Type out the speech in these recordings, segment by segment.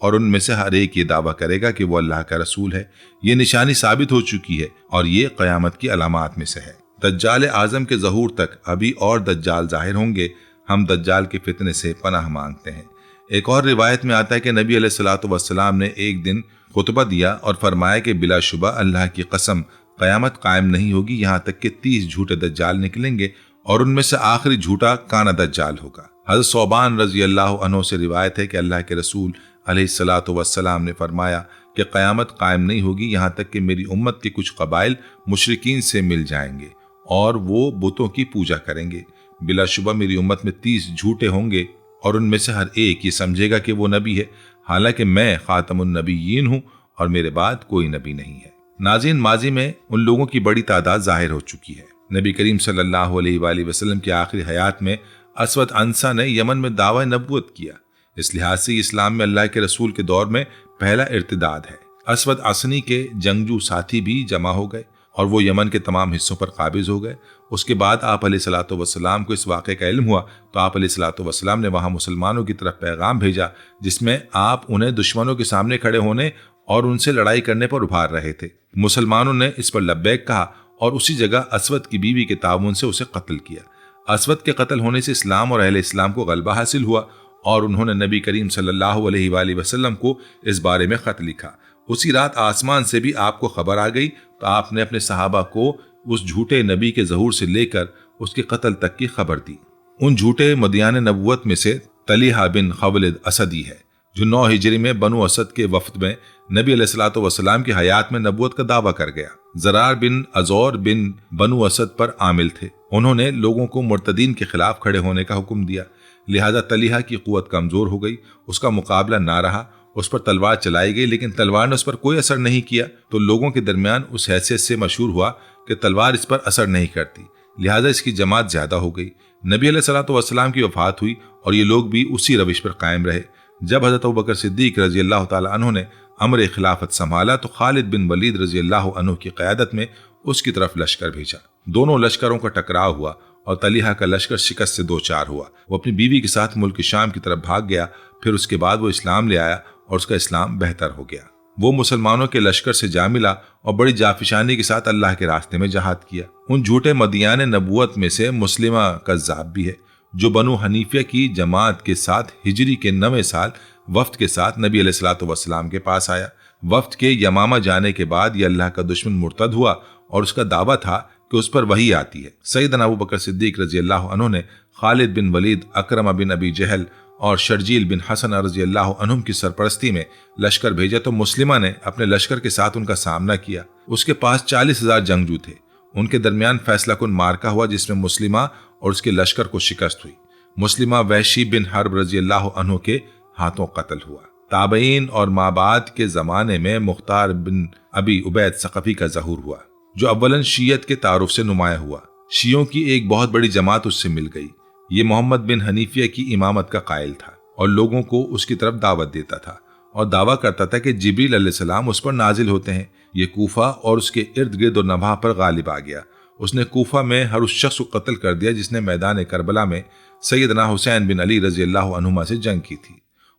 اور ان میں سے ہر ایک یہ دعویٰ کرے گا کہ وہ اللہ کا رسول ہے۔ یہ نشانی ثابت ہو چکی ہے اور یہ قیامت کی علامات میں سے ہے۔ دجال اعظم کے ظہور تک ابھی اور دجال ظاہر ہوں گے۔ ہم دجال کے فتنے سے پناہ مانگتے ہیں۔ ایک اور روایت میں آتا ہے کہ نبی علیہ الصلوۃ والسلام نے ایک دن خطبہ دیا اور فرمایا کہ بلا شبہ اللہ کی قسم قیامت قائم نہیں ہوگی یہاں تک کہ 30 جھوٹے دجال نکلیں گے اور ان میں سے آخری جھوٹا کانا دجال ہوگا۔ حضرت ثوبان رضی اللہ عنہ سے روایت ہے کہ اللہ کے رسول علیہ الصلوۃ والسلام نے فرمایا کہ قیامت قائم نہیں ہوگی یہاں تک کہ میری امت کے کچھ قبائل مشرکین سے مل جائیں گے اور وہ بتوں کی پوجا کریں گے۔ بلا شبہ میری امت میں 30 جھوٹے ہوں گے اور ان میں سے ہر ایک یہ سمجھے گا کہ وہ نبی ہے، حالانکہ میں خاتم النبیین ہوں اور میرے بعد کوئی نبی نہیں ہے۔ ناظرین، ماضی میں ان لوگوں کی بڑی تعداد ظاہر ہو چکی ہے۔ نبی کریم صلی اللہ علیہ وآلہ وسلم کی آخری حیات میں اسود عنسا نے یمن میں دعوی نبوت کیا۔ اس لحاظ سے اسلام میں اللہ کے رسول کے دور میں پہلا ارتداد ہے۔ اسود عنسی کے جنگجو ساتھی بھی جمع ہو گئے اور وہ یمن کے تمام حصوں پر قابض ہو گئے۔ اس کے بعد آپ علیہ الصلوۃ والسلام کو اس واقعے کا علم ہوا تو آپ علیہ الصلوۃ والسلام نے وہاں مسلمانوں کی طرف پیغام بھیجا جس میں آپ انہیں دشمنوں کے سامنے کھڑے ہونے اور ان سے لڑائی کرنے پر ابھار رہے تھے۔ مسلمانوں نے اس پر لبیک کہا اور اسی جگہ اسود کی بیوی کے تعاون سے اسے قتل کیا۔ اسود کے قتل ہونے سے اسلام اور اہل اسلام کو غلبہ حاصل ہوا اور انہوں نے نبی کریم صلی اللہ علیہ وآلہ وسلم کو اس بارے میں خط لکھا۔ اسی رات آسمان سے بھی آپ کو خبر آ گئی تو آپ نے اپنے صحابہ کو اس جھوٹے نبی کے ظہور سے لے کر اس کے قتل تک کی خبر دی۔ ان جھوٹے مدیان نبوت میں سے طلیحہ بن خویلد اسدی ہے جو 9 ہجری میں بنو اسد کے وفد میں نبی علیہ الصلوۃ والسلام کی حیات میں نبوت کا دعویٰ کر گیا۔ زرار بن ازور بن بنو اسد پر عامل تھے۔ انہوں نے لوگوں کو مرتدین کے خلاف کھڑے ہونے کا حکم دیا، لہذا طلیحہ کی قوت کمزور ہو گئی، اس کا مقابلہ نہ رہا۔ اس پر تلوار چلائی گئی لیکن تلوار نے اس پر کوئی اثر نہیں کیا تو لوگوں کے درمیان اس حیثیت سے مشہور ہوا کہ تلوار اس پر اثر نہیں کرتی، لہذا اس کی جماعت زیادہ ہو گئی۔ نبی علیہ الصلوۃ والسلام کی وفات ہوئی اور یہ لوگ بھی اسی روش پر قائم رہے۔ جب حضرت ابوبکر صدیق رضی اللہ تعالی عنہ نے امر خلافت سنبھالا تو خالد بن ولید رضی اللہ عنہ کی قیادت میں اس کی طرف لشکر بھیجا۔ دونوں لشکروں کا ٹکراؤ ہوا اور طلیحہ کا لشکر شکست سے دوچار ہوا۔ وہ اپنی بیوی کے ساتھ ملک شام کی طرف بھاگ گیا، پھر اس کے بعد وہ اسلام لے آیا اور اس کا اسلام بہتر ہو گیا۔ وہ مسلمانوں کے لشکر سے جا ملا اور بڑی جافشانی کے ساتھ اللہ کے راستے میں جہاد کیا۔ ان جھوٹے مدیان نبوت میں سے مسلمہ کذاب بھی ہے جو بنو حنیفیہ کی جماعت کے ساتھ ہجری کے 9ویں سال وفد کے ساتھ نبی علیہ الصلوۃ والسلام کے پاس آیا۔ وفد کے یمامہ جانے کے بعد یہ اللہ کا دشمن مرتد ہوا اور اس کا دعویٰ تھا کہ اس پر وحی آتی ہے۔ سیدنا ابوبکر صدیق رضی اللہ عنہ نے خالد بن ولید، اکرمہ بن ابی جہل اور شرجیل بن حسن رضی اللہ عنہم کی سرپرستی میں لشکر بھیجا تو مسلمہ نے اپنے لشکر کے ساتھ ان کا سامنا کیا۔ اس کے پاس 40,000 جنگجو تھے۔ ان کے درمیان فیصلہ کن مارکا ہوا جس میں مسلمہ اور اس کے لشکر کو شکست ہوئی۔ مسلمہ وحشی بن حرب رضی اللہ عنہ کے ہاتھوں قتل ہوا۔ تابعین اور مابعد کے زمانے میں مختار بن ابی عبید ثقفی کا ظہور ہوا جو اولاً شیعت کے تعارف سے نمایاں ہوا۔ شیعوں کی ایک بہت بڑی جماعت اس سے مل گئی۔ یہ محمد بن حنیفیہ کی امامت کا قائل تھا اور لوگوں کو اس کی طرف دعوت دیتا تھا اور دعویٰ کرتا تھا کہ جبریل علیہ السلام اس پر نازل ہوتے ہیں۔ یہ کوفہ اور اس کے ارد گرد و نواح پر غالب آ گیا۔ اس نے کوفہ میں ہر اس شخص کو قتل کر دیا جس نے میدان کربلا میں سیدنا حسین بن علی رضی اللہ عنہما سے جنگ کی تھی۔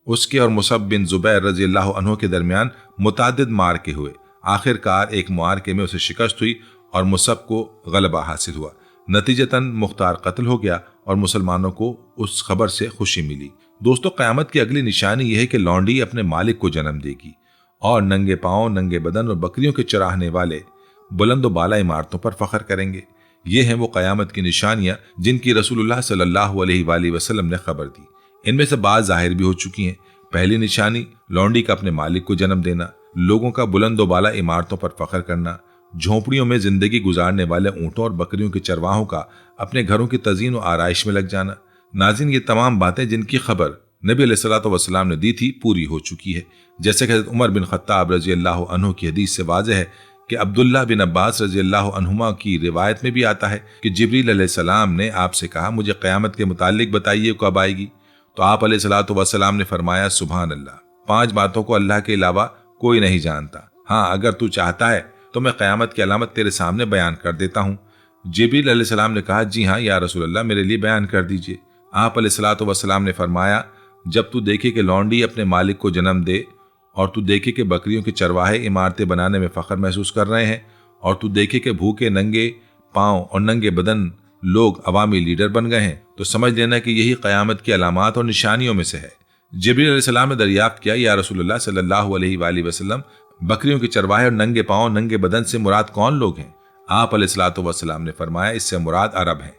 اس کے اور مصعب بن زبیر رضی اللہ عنہ کے درمیان متعدد معرکے ہوئے۔ آخر کار ایک معرکے میں اسے شکست ہوئی اور مصعب کو غلبہ حاصل ہوا۔ نتیجتاً مختار قتل ہو گیا اور مسلمانوں کو اس خبر سے خوشی ملی۔ دوستو، قیامت کی اگلی نشانی یہ ہے کہ لونڈی اپنے مالک کو جنم دے گی اور ننگے پاؤں، ننگے بدن اور بکریوں کے چراہنے والے بلند و بالا عمارتوں پر فخر کریں گے۔ یہ ہیں وہ قیامت کی نشانیاں جن کی رسول اللہ صلی اللہ علیہ وآلہ وسلم نے خبر دی۔ ان میں سے بعض ظاہر بھی ہو چکی ہیں۔ پہلی نشانی لونڈی کا اپنے مالک کو جنم دینا، لوگوں کا بلند و بالا عمارتوں پر فخر کرنا، جھونپڑیوں میں زندگی گزارنے والے اونٹوں اور بکریوں کے چرواہوں کا اپنے گھروں کی تزئین و آرائش میں لگ جانا۔ ناظرین، یہ تمام باتیں جن کی خبر نبی علیہ الصلوۃ والسلام نے دی تھی پوری ہو چکی ہے۔ جیسے کہ حضرت عمر بن خطاب رضی اللہ عنہ کی حدیث سے واضح ہے کہ عبداللہ بن عباس رضی اللہ عنہما کی روایت میں بھی آتا ہے کہ جبریل علیہ السلام نے آپ سے کہا مجھے قیامت کے متعلق بتائیے کب آئے گی؟ تو آپ علیہ الصلوۃ والسلام نے فرمایا سبحان اللہ، 5 باتوں کو اللہ کے علاوہ کوئی نہیں جانتا۔ ہاں، اگر تو چاہتا ہے تو میں قیامت کی علامت تیرے سامنے بیان کر دیتا ہوں۔ جبریل علیہ السلام نے کہا جی ہاں یا رسول اللہ، میرے لیے بیان کر دیجئے۔ آپ علیہ الصلوۃ والسلام نے فرمایا جب تو دیکھے کہ لونڈی اپنے مالک کو جنم دے، اور تو دیکھے کہ بکریوں کے چرواہے عمارتیں بنانے میں فخر محسوس کر رہے ہیں، اور تو دیکھے کہ بھوکے ننگے پاؤں اور ننگے بدن لوگ عوامی لیڈر بن گئے ہیں، تو سمجھ لینا کہ یہی قیامت کی علامات اور نشانیوں میں سے ہے۔ جبریل علیہ السلام نے دریافت کیا، یا رسول اللہ صلی اللہ علیہ وآلہ وسلم، بکریوں کے چرواہے اور ننگے پاؤں ننگے بدن سے مراد کون لوگ ہیں؟ آپ علیہ الصلوۃ والسلام نے فرمایا، اس سے مراد عرب ہیں۔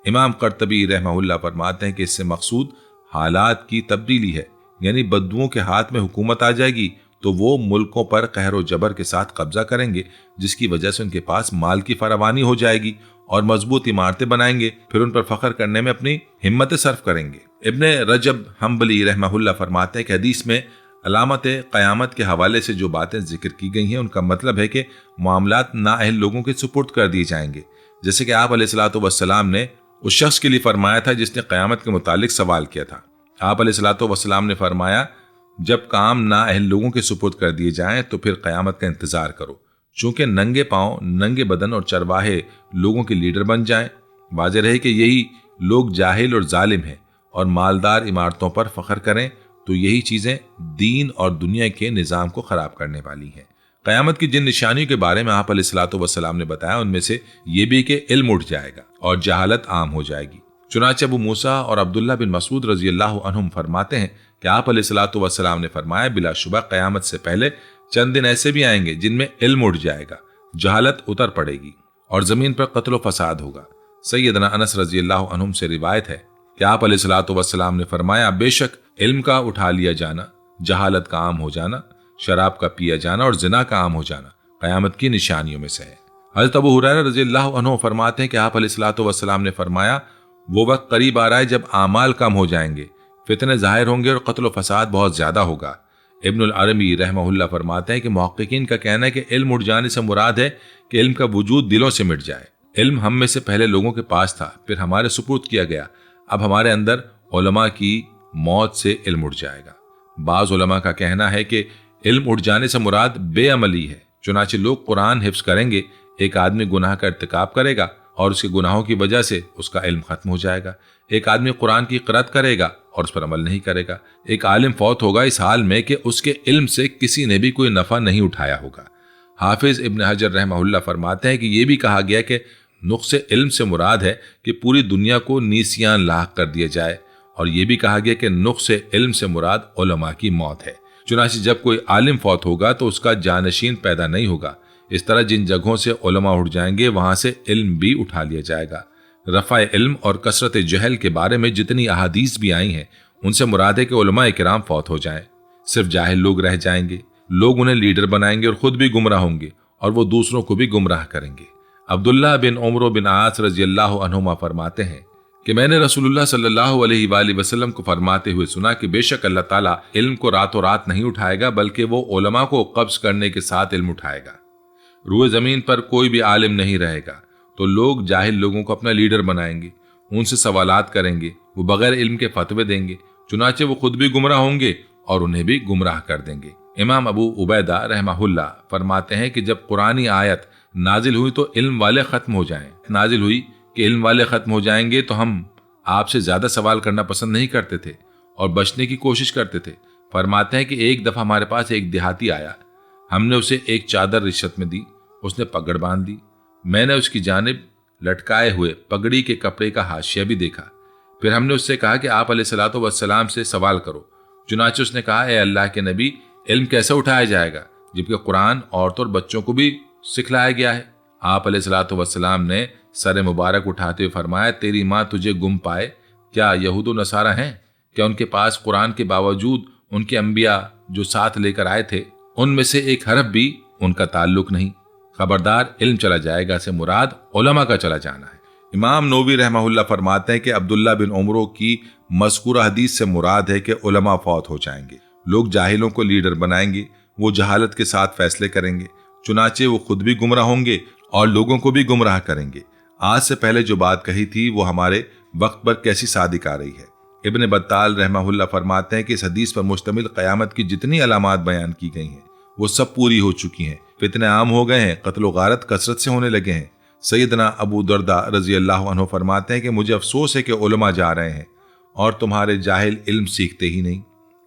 امام قرطبی رحمہ اللہ فرماتے ہیں کہ اس سے مقصود حالات کی تبدیلی ہے، یعنی بدوؤں کے ہاتھ میں حکومت آ جائے گی تو وہ ملکوں پر قہر و جبر کے ساتھ قبضہ کریں گے، جس کی وجہ سے ان کے پاس مال کی فراوانی ہو جائے گی اور مضبوط عمارتیں بنائیں گے، پھر ان پر فخر کرنے میں اپنی ہمت صرف کریں گے۔ ابن رجب حنبلی رحمہ اللہ فرماتے ہیں کہ حدیث میں علامت قیامت کے حوالے سے جو باتیں ذکر کی گئی ہیں ان کا مطلب ہے کہ معاملات نااہل لوگوں کے سپرد کر دیے جائیں گے، جیسے کہ آپ علیہ الصلوۃ والسلام نے اس شخص کے لیے فرمایا تھا جس نے قیامت کے متعلق سوال کیا تھا۔ آپ علیہ الصلوۃ والسلام نے فرمایا، جب کام نااہل لوگوں کے سپرد کر دیے جائیں تو پھر قیامت کا انتظار کرو، چونکہ ننگے پاؤں ننگے بدن اور چرواہے لوگوں کے لیڈر بن جائیں۔ واضح رہے کہ یہی لوگ جاہل اور ظالم ہیں اور مالدار عمارتوں پر فخر کریں، تو یہی چیزیں دین اور دنیا کے نظام کو خراب کرنے والی ہیں۔ قیامت کی جن نشانیوں کے بارے میں آپ علیہ الصلوۃ والسلام نے بتایا، ان میں سے یہ بھی کہ علم اٹھ جائے گا اور جہالت عام ہو جائے گی۔ چنانچہ ابو موسیٰ اور عبداللہ بن مسعود رضی اللہ عنہم فرماتے ہیں کہ آپ علیہ الصلوۃ والسلام نے فرمایا، بلا شبہ قیامت سے پہلے چند دن ایسے بھی آئیں گے جن میں علم اٹھ جائے گا، جہالت اتر پڑے گی اور زمین پر قتل و فساد ہوگا۔ سیدنا انس رضی اللہ عنہم سے روایت ہے کہ آپ علیہ الصلوۃ والسلام نے فرمایا، بے شک علم کا اٹھا لیا جانا، جہالت کا عام ہو جانا، شراب کا پیا جانا اور زنا کا عام ہو جانا قیامت کی نشانیوں میں سے ہے۔ حضرت ابو ہریرہ رضی اللہ عنہ فرماتے ہیں کہ آپ علیہ الصلوۃ والسلام نے فرمایا، وہ وقت قریب آ رہا ہے جب اعمال کم ہو جائیں گے، فتنے ظاہر ہوں گے اور قتل و فساد بہت زیادہ ہوگا۔ ابن العربی رحمہ اللہ فرماتے ہیں کہ محققین کا کہنا ہے کہ علم اٹھ جانے سے مراد ہے کہ علم کا وجود دلوں سے مٹ جائے۔ علم ہم میں سے پہلے لوگوں کے پاس تھا، پھر ہمارے سپرد کیا گیا، اب ہمارے اندر علماء کی موت سے علم اٹھ جائے گا۔ بعض علماء کا کہنا ہے کہ علم اٹھ جانے سے مراد بے عملی ہے، چنانچہ لوگ قرآن حفظ کریں گے، ایک آدمی گناہ کا ارتکاب کرے گا اور اس کے گناہوں کی وجہ سے اس کا علم ختم ہو جائے گا۔ ایک آدمی قرآن کی قرأت کرے گا اور اس پر عمل نہیں کرے گا۔ ایک عالم فوت ہوگا اس حال میں کہ اس کے علم سے کسی نے بھی کوئی نفع نہیں اٹھایا ہوگا۔ حافظ ابن حجر رحمہ اللہ فرماتے ہیں کہ یہ بھی کہا گیا کہ نقص علم سے مراد ہے کہ پوری دنیا کو نیسیان لاحق کر دیا جائے، اور یہ بھی کہا گیا کہ نقص علم سے مراد علماء کی موت ہے۔ چنانچہ جب کوئی عالم فوت ہوگا تو اس کا جانشین پیدا نہیں ہوگا۔ اس طرح جن جگہوں سے علماء اٹھ جائیں گے وہاں سے علم بھی اٹھا لیا جائے گا۔ رفع علم اور کثرت جہل کے بارے میں جتنی احادیث بھی آئی ہیں ان سے مراد ہے کہ علماء کرام فوت ہو جائیں، صرف جاہل لوگ رہ جائیں گے، لوگ انہیں لیڈر بنائیں گے اور خود بھی گمراہ ہوں گے اور وہ دوسروں کو بھی گمراہ کریں گے۔ عبداللہ بن عمرو بن عاص رضی اللہ عنہما فرماتے ہیں کہ میں نے رسول اللہ صلی اللہ علیہ وآلہ وسلم کو فرماتے ہوئے سنا کہ بے شک اللہ تعالیٰ علم کو راتوں رات نہیں اٹھائے گا، بلکہ وہ علماء کو قبض کرنے کے ساتھ علم اٹھائے گا۔ روئے زمین پر کوئی بھی عالم نہیں رہے گا تو لوگ جاہل لوگوں کو اپنا لیڈر بنائیں گے، ان سے سوالات کریں گے، وہ بغیر علم کے فتوے دیں گے، چنانچہ وہ خود بھی گمراہ ہوں گے اور انہیں بھی گمراہ کر دیں گے۔ امام ابو عبیدہ رحمہ اللہ فرماتے ہیں کہ جب قرآنی آیت نازل ہوئی تو علم والے ختم ہو جائیں، نازل ہوئی کہ علم والے ختم ہو جائیں گے تو ہم آپ سے زیادہ سوال کرنا پسند نہیں کرتے تھے اور بچنے کی کوشش کرتے تھے۔ فرماتے ہیں کہ ایک دفعہ ہمارے پاس ایک دیہاتی آیا، ہم نے اسے ایک چادر رشوت میں دی، اس نے پگڑ باندھ دی، میں نے اس کی جانب لٹکائے ہوئے پگڑی کے کپڑے کا حاشیہ بھی دیکھا۔ پھر ہم نے اس سے کہا کہ آپ علیہ الصلوۃ والسلام سے سوال کرو، چنانچہ اس نے کہا، اے اللہ کے نبی، علم کیسے اٹھایا جائے گا جبکہ قرآن عورتوں اور بچوں کو بھی سکھلایا گیا ہے؟ آپ علیہ الصلوۃ والسلام نے سر مبارک اٹھاتے ہوئے فرمایا، تیری ماں تجھے گم پائے، کیا یہود و نصارہ ہیں؟ کیا ان کے پاس قرآن کے باوجود ان کے انبیاء جو ساتھ لے کر آئے تھے ان میں سے ایک حرف بھی ان کا تعلق نہیں؟ خبردار، علم چلا جائے گا سے مراد علماء کا چلا جانا ہے۔ امام نووی رحمہ اللہ فرماتے ہیں کہ عبداللہ بن عمرو کی مذکورہ حدیث سے مراد ہے کہ علماء فوت ہو جائیں گے، لوگ جاہلوں کو لیڈر بنائیں گے، وہ جہالت کے ساتھ فیصلے کریں گے، چنانچہ وہ خود بھی گمراہ ہوں گے اور لوگوں کو بھی گمراہ کریں گے۔ آج سے پہلے جو بات کہی تھی وہ ہمارے وقت پر کیسی صادق آ رہی ہے۔ ابن بطال رحمہ اللہ فرماتے ہیں کہ اس حدیث پر مشتمل قیامت کی جتنی علامات بیان کی گئی ہیں وہ سب پوری ہو چکی ہیں، فتنے عام ہو گئے ہیں، قتل و غارت کثرت سے ہونے لگے ہیں۔ سیدنا ابو درداء رضی اللہ عنہ فرماتے ہیں کہ مجھے افسوس ہے کہ علماء جا رہے ہیں اور تمہارے جاہل علم سیکھتے ہی نہیں۔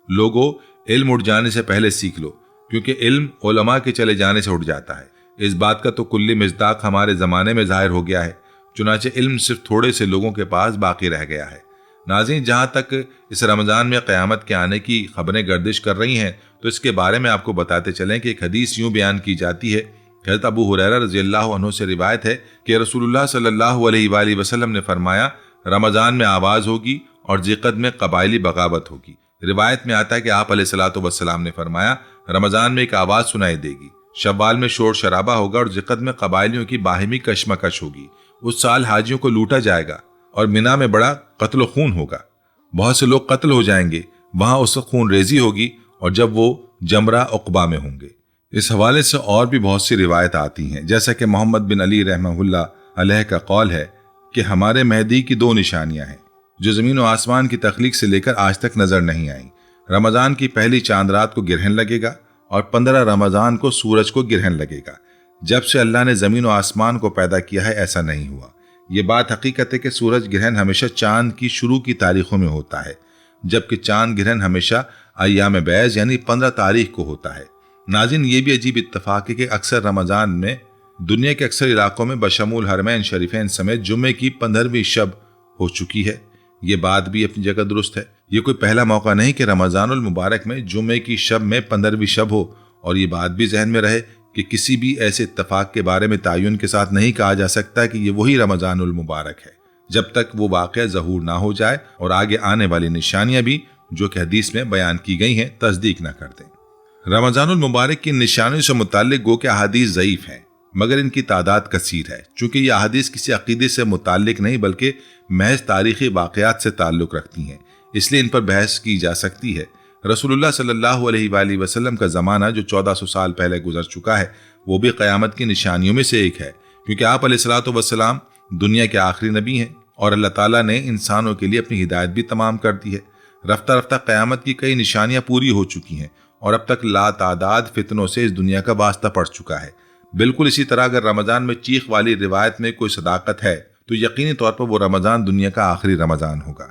لوگوں، علم اٹھ جانے سے پہلے سیکھ لو، کیونکہ علم علماء کے چلے جانے سے اٹھ جاتا ہے۔ اس بات کا تو کلی مصداق ہمارے زمانے میں ظاہر ہو گیا ہے، چنانچہ علم صرف تھوڑے سے لوگوں کے پاس باقی رہ گیا ہے۔ ناظرین، جہاں تک اس رمضان میں قیامت کے آنے کی خبریں گردش کر رہی ہیں تو اس کے بارے میں آپ کو بتاتے چلیں کہ ایک حدیث یوں بیان کی جاتی ہے۔ حضرت ابو ہریرہ رضی اللہ عنہ سے روایت ہے کہ رسول اللہ صلی اللہ علیہ وآلہ وسلم نے فرمایا، رمضان میں آواز ہوگی اور ذقت میں قبائلی بغاوت ہوگی۔ روایت میں آتا ہے کہ آپ علیہ الصلوۃ والسلام نے فرمایا، رمضان میں ایک آواز سنائی دے گی، شوال میں شور شرابہ ہوگا اور ذقت میں قبائلیوں کی باہمی کشمکش ہوگی۔ اس سال حاجیوں کو لوٹا جائے گا اور منا میں بڑا قتل و خون ہوگا، بہت سے لوگ قتل ہو جائیں گے، وہاں اس وقت خون ریزی ہوگی اور جب وہ جمرہ عقبہ میں ہوں گے۔ اس حوالے سے اور بھی بہت سی روایت آتی ہیں، جیسا کہ محمد بن علی رحمہ اللہ علیہ کا قول ہے کہ ہمارے مہدی کی 2 نشانیاں ہیں جو زمین و آسمان کی تخلیق سے لے کر آج تک نظر نہیں آئیں۔ رمضان کی پہلی چاند رات کو گرہن لگے گا اور 15 رمضان کو سورج کو گرہن لگے گا۔ جب سے اللہ نے زمین و آسمان کو پیدا کیا ہے ایسا نہیں ہوا۔ یہ بات حقیقت ہے کہ سورج گرہن ہمیشہ چاند کی شروع کی تاریخوں میں ہوتا ہے، جبکہ چاند گرہن ہمیشہ ایام بیض یعنی 15 تاریخ کو ہوتا ہے۔ ناظرین، یہ بھی عجیب اتفاق ہے کہ اکثر رمضان میں دنیا کے اکثر علاقوں میں بشمول حرمین شریفین سمیت جمعے کی 15ویں شب ہو چکی ہے۔ یہ بات بھی اپنی جگہ درست ہے۔ یہ کوئی پہلا موقع نہیں کہ رمضان المبارک میں جمعے کی شب میں 15ویں شب ہو، اور یہ بات بھی ذہن میں رہے کہ کسی بھی ایسے اتفاق کے بارے میں تعین کے ساتھ نہیں کہا جا سکتا کہ یہ وہی رمضان المبارک ہے، جب تک وہ واقعہ ظہور نہ ہو جائے اور آگے آنے والی نشانیاں بھی جو کہ حدیث میں بیان کی گئی ہیں تصدیق نہ کر دیں۔ رمضان المبارک کی نشانیوں سے متعلق گو کہ احادیث ضعیف ہیں، مگر ان کی تعداد کثیر ہے، چونکہ یہ احادیث کسی عقیدے سے متعلق نہیں بلکہ محض تاریخی واقعات سے تعلق رکھتی ہیں، اس لیے ان پر بحث کی جا سکتی ہے۔ رسول اللہ صلی اللہ علیہ وآلہ وسلم کا زمانہ جو 1400 سال پہلے گزر چکا ہے وہ بھی قیامت کی نشانیوں میں سے ایک ہے، کیونکہ آپ علیہ الصلوۃ والسلام دنیا کے آخری نبی ہیں اور اللہ تعالیٰ نے انسانوں کے لیے اپنی ہدایت بھی تمام کر دی ہے۔ رفتہ رفتہ قیامت کی کئی نشانیاں پوری ہو چکی ہیں اور اب تک لا تعداد فتنوں سے اس دنیا کا واسطہ پڑ چکا ہے۔ بالکل اسی طرح اگر رمضان میں چیخ والی روایت میں کوئی صداقت ہے تو یقینی طور پر وہ رمضان دنیا کا آخری رمضان ہوگا۔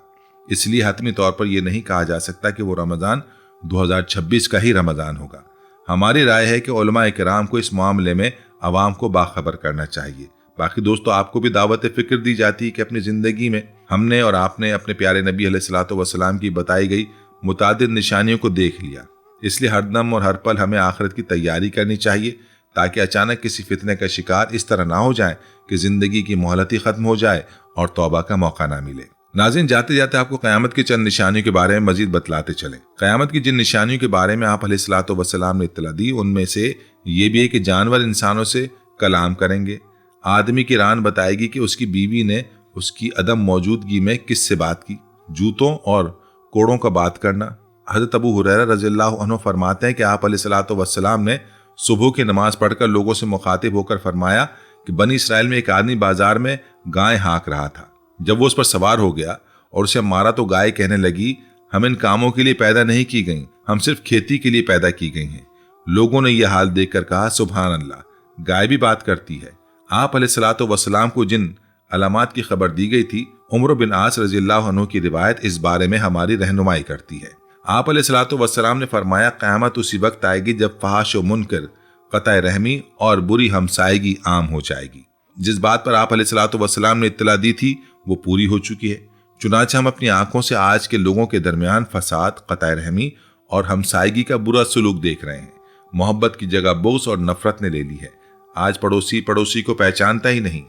اس لیے حتمی طور پر یہ نہیں کہا جا سکتا کہ وہ رمضان 2026 کا ہی رمضان ہوگا۔ ہماری رائے ہے کہ علماء کرام کو اس معاملے میں عوام کو باخبر کرنا چاہیے۔ باقی دوستو، آپ کو بھی دعوت فکر دی جاتی ہے کہ اپنی زندگی میں ہم نے اور آپ نے اپنے پیارے نبی علیہ الصلوۃ والسلام کی بتائی گئی متعدد نشانیوں کو دیکھ لیا، اس لیے ہر دم اور ہر پل ہمیں آخرت کی تیاری کرنی چاہیے تاکہ اچانک کسی فتنے کا شکار اس طرح نہ ہو جائیں کہ زندگی کی مہلت ہی ختم ہو جائے اور توبہ کا موقع نہ ملے۔ ناظرین، جاتے جاتے آپ کو قیامت کی چند نشانیوں کے بارے میں مزید بتلاتے چلیں۔ قیامت کی جن نشانیوں کے بارے میں آپ علیہ الصلوۃ والسلام نے اطلاع دی ان میں سے یہ بھی ہے کہ جانور انسانوں سے کلام کریں گے، آدمی کی ران بتائے گی کہ اس کی بیوی نے اس کی عدم موجودگی میں کس سے بات کی، جوتوں اور کوڑوں کا بات کرنا۔ حضرت ابو ہریرہ رضی اللہ عنہ فرماتے ہیں کہ آپ علیہ الصلوۃ والسلام نے صبح کی نماز پڑھ کر لوگوں سے مخاطب ہو کر فرمایا کہ بنی اسرائیل میں ایک آدمی بازار میں گائے ہانک رہا تھا۔ جب وہ اس پر سوار ہو گیا اور اسے مارا تو گائے کہنے لگی، ہم ان کاموں کے لیے پیدا نہیں کی گئیں، ہم صرف کھیتی کے لیے پیدا کی گئی ہیں۔ لوگوں نے یہ حال دیکھ کر کہا، سبحان اللہ، گائے بھی بات کرتی ہے۔ آپ علیہ الصلوۃ والسلام کو جن علامات کی خبر دی گئی تھی، عمرو بن عاص رضی اللہ عنہ کی روایت اس بارے میں ہماری رہنمائی کرتی ہے۔ آپ علیہ الصلوۃ والسلام نے فرمایا، قیامت اسی وقت آئے گی جب فحش و منکر، قطع رحمی اور بری ہمسائیگی عام ہو جائے گی۔ جس بات پر آپ علیہ الصلوۃ والسلام نے اطلاع دی تھی وہ پوری ہو چکی ہے، چنانچہ ہم اپنی آنکھوں سے آج کے لوگوں کے درمیان فساد، قطع رحمی اور ہمسائیگی کا برا سلوک دیکھ رہے ہیں۔ محبت کی جگہ بغض اور نفرت نے لے لی ہے۔ آج پڑوسی کو پہچانتا ہی نہیں،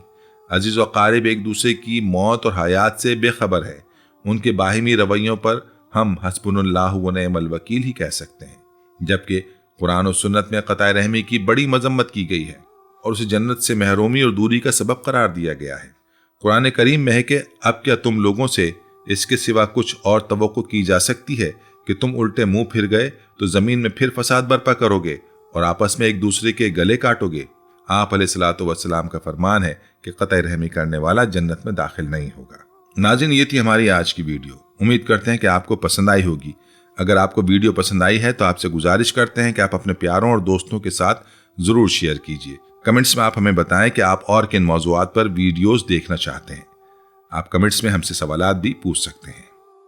عزیز و اقارب ایک دوسرے کی موت اور حیات سے بے خبر ہے۔ ان کے باہمی رویوں پر ہم حسبنا اللہ و نعم الوکیل ہی کہہ سکتے ہیں، جبکہ قرآن و سنت میں قطع رحمی کی بڑی مذمت کی گئی ہے اور اسے جنت سے محرومی اور دوری کا سبب قرار دیا گیا ہے۔ قرآن کریم میں ہے کہ اب کیا تم لوگوں سے اس کے سوا کچھ اور توقع کی جا سکتی ہے کہ تم الٹے منہ پھر گئے تو زمین میں پھر فساد برپا کرو گے اور آپس میں ایک دوسرے کے گلے کاٹو گے۔ آپ علیہ الصلوۃ والسلام کا فرمان ہے کہ قطع رحمی کرنے والا جنت میں داخل نہیں ہوگا۔ ناظرین، یہ تھی ہماری آج کی ویڈیو۔ امید کرتے ہیں کہ آپ کو پسند آئی ہوگی۔ اگر آپ کو ویڈیو پسند آئی ہے تو آپ سے گزارش کرتے ہیں کہ آپ اپنے پیاروں اور دوستوں کے ساتھ ضرور شیئر کیجیے۔ کمنٹس میں آپ ہمیں بتائیں کہ آپ اور کن موضوعات پر ویڈیوز دیکھنا چاہتے ہیں۔ آپ کمنٹس میں ہم سے سوالات بھی پوچھ سکتے ہیں۔